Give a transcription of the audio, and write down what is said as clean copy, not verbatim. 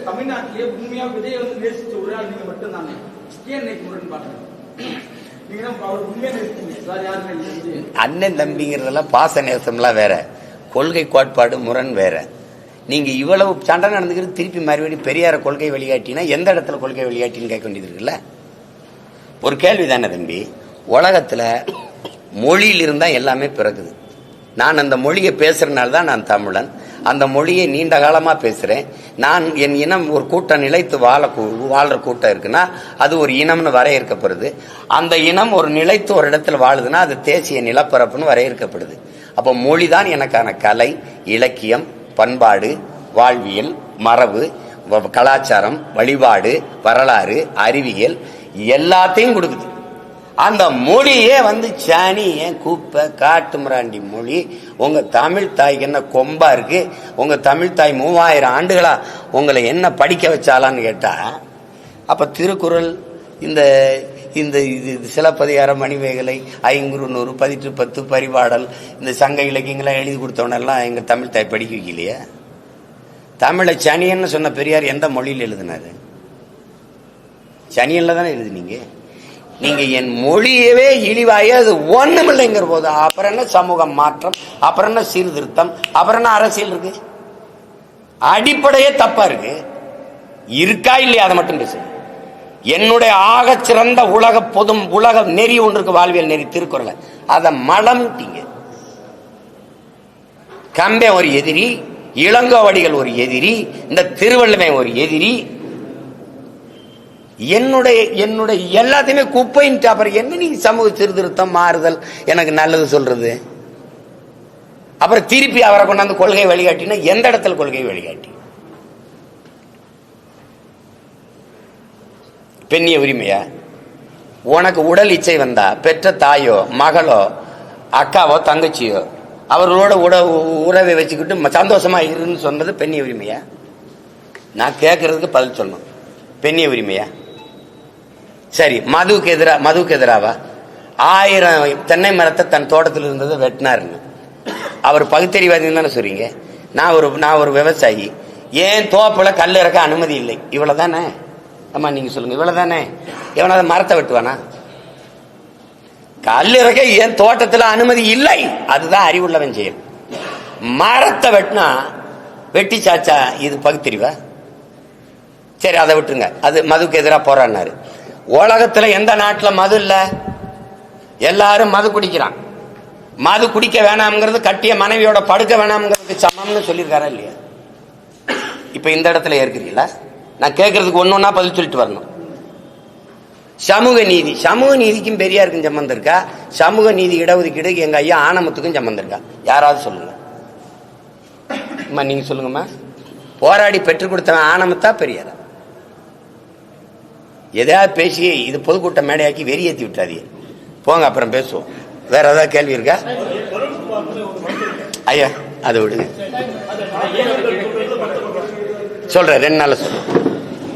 தமிழ்நாட்டிலேயே உண்மையா விஜய் வந்து நேசிச்ச ஒரு ஆள் நீங்க மட்டும் தானே. ஏன் முரண் பாருங்க, அண்ணன் தம்பிங்கிறதெல்லாம் பாச நேசம்லாம் வேற, கொள்கை கோட்பாடு முரண் வேற. நீங்க இவ்வளவு சண்டை நடந்துக்கிறது திருப்பி மறுபடியும் பெரியார கொள்கை வழிகாட்டினா எந்த இடத்துல கொள்கை வழிகாட்டின்னு கேட்க வேண்டியது இருக்குல்ல. ஒரு கேள்வி தானே தம்பி, உலகத்துல மொழியில் இருந்தா எல்லாமே பிறகுது. நான் அந்த மொழியை பேசுறதுனால தான் நான் தமிழன். அந்த மொழியை நீண்ட காலமா பேசுறேன். நான் என் இனம் ஒரு கூட்டம் நிலைத்து வாழ்ற கூட்டம் இருக்குன்னா அது ஒரு இனம்னு வரையறுக்கப்படுது. அந்த இனம் ஒரு நிலைத்து ஒரு இடத்துல வாழுதுன்னா அது தேசிய நிலப்பரப்புன்னு வரையறுக்கப்படுது. அப்போ மொழிதான் எனக்கான கலை, இலக்கியம், பண்பாடு, வாழ்வியல், மரபு, கலாச்சாரம், வழிபாடு, வரலாறு, அறிவியல் எல்லாத்தையும் கொடுக்குது. அந்த மொழியே வந்து சாணி ஏன் கூப்ப காட்டு மிராண்டி மொழி. உங்க தமிழ் தாய்க்கு என்ன கொம்பா இருக்கு? உங்க தமிழ் தாய் 3000 ஆண்டுகளா உங்களை என்ன படிக்க வச்சாலான்னு கேட்டா, அப்ப திருக்குறள், இந்த இந்த சிலப்பதிகாரம், மணிமேகலை, ஐங்குறுநூறு, 1810, பரிபாடல், இந்த சங்க இலக்கியங்களாம் எழுதி கொடுத்தவனெல்லாம் எங்க தமிழ் தாய் படிக்க வைக்கலையே. தமிழை சனியன்னு சொன்ன பெரியார் எந்த மொழியில் எழுதினாரு? சனியன்ல தானே எழுதினீங்க. நீங்க என் மொழியவே இழிவாய அது ஒண்ணுமில்லைங்கிற போது அப்புறம் என்ன சமூக மாற்றம், அப்புறம் என்ன சீர்திருத்தம், அப்புறம் என்ன அரசியல் இருக்கு? அடிப்படையே தப்பா இருக்கு. இருக்கா இல்லையா அதை மட்டும் பேசு. என்னுடைய ஆக சிறந்த உலக நெறி ஒன்று இருக்கு, வாழ்வியல் நெறி, திருக்குறளை. அதை மலம்ட்டீங்க. கம்பே ஒரு எதிரி, இளங்கோவடிகள் ஒரு எதிரி, இந்த திருவள்ளுவன் ஒரு எதிரி. என்னுடைய எல்லாத்தையுமே குப்பைன்ட்டு அப்புறம் என்ன நீ சமூக சீர்திருத்தம், மாறுதல், எனக்கு நல்லது சொல்றது? அப்புறம் திருப்பி அவரை கொண்டாந்து கொள்கை வழிகாட்டினா எந்த இடத்துல கொள்கை வழிகாட்டி? பெண்ணிய உரிமையா? உனக்கு உடல் இச்சை வந்தா பெற்ற தாயோ மகளோ அக்காவோ தங்கச்சியோ அவர்களோட உறவை வச்சுக்கிட்டு சந்தோஷமா இருன்னு சொன்னது பெண்ணிய உரிமையா? நான் கேட்கறதுக்கு பதில் சொல்லணும். பெண்ணிய உரிமையா? சரி, மதுவுக்கு எதிராவா? 1000 தென்னை மரத்தை தன் தோட்டத்தில் இருந்ததை வெட்டினாருன்னு அவர் பகுத்தறிவாதின்னு தானே சொல்றீங்க. நான் ஒரு விவசாயி, ஏன் தோப்புல கல் இறக்க அனுமதி இல்லை, இவ்வளவுதானே? அம்மா நீங்க சொல்லுங்க, இவ்வளவுதானே? எவனாவது மரத்தை வெட்டுவானா? கல் இறக்க ஏன் தோட்டத்தில் அனுமதி இல்லை, அதுதான் அறிவுள்ளவன் செயல். மரத்தை வெட்டினா வெட்டி சாச்சா இது பகுத்தறிவா? சரி, அதை விட்டுருங்க. அது மதுக்கு எதிராக போராடினாரு. உலகத்துல எந்த நாட்டில் மது இல்ல? எல்லாரும் மது குடிக்கிறான். மது குடிக்க வேணாம்ங்கிறது கட்டிய மனைவியோட படுக்க வேணாம்ங்கிறதுக்கு சமம்னு சொல்லியிருக்காரா இல்லையா? இப்ப இந்த இடத்துல ஏற்கிறீங்களா? நான் கேட்கறதுக்கு ஒன்னொன்னா பதில் சொல்லிட்டு வரணும். சமூக நீதி, சமூக நீதிக்கும் பெரியாருக்கும் சம்பந்தம் இருக்கா? சமூக நீதி இடஒதுக்கீடு எங்க ஐயா ஆனமுத்துக்கும் சம்பந்தம் இருக்கா? யாராவது சொல்லுங்க. நீங்க சொல்லுங்கம்மா. போராடி பெற்றுக் கொடுத்தவன் ஆனமுத்தா பெரியாரா? எதையாவது பேசி இது பொதுக்கூட்ட மேடையாக்கி வெறியேற்றி விட்டாதீங்க. போங்க, அப்புறம் பேசுவோம். வேற ஏதாவது கேள்வி இருக்கா? ஐயா அதை விடுங்க, சொல்றேன், 2 நாள் சொல்றேன்.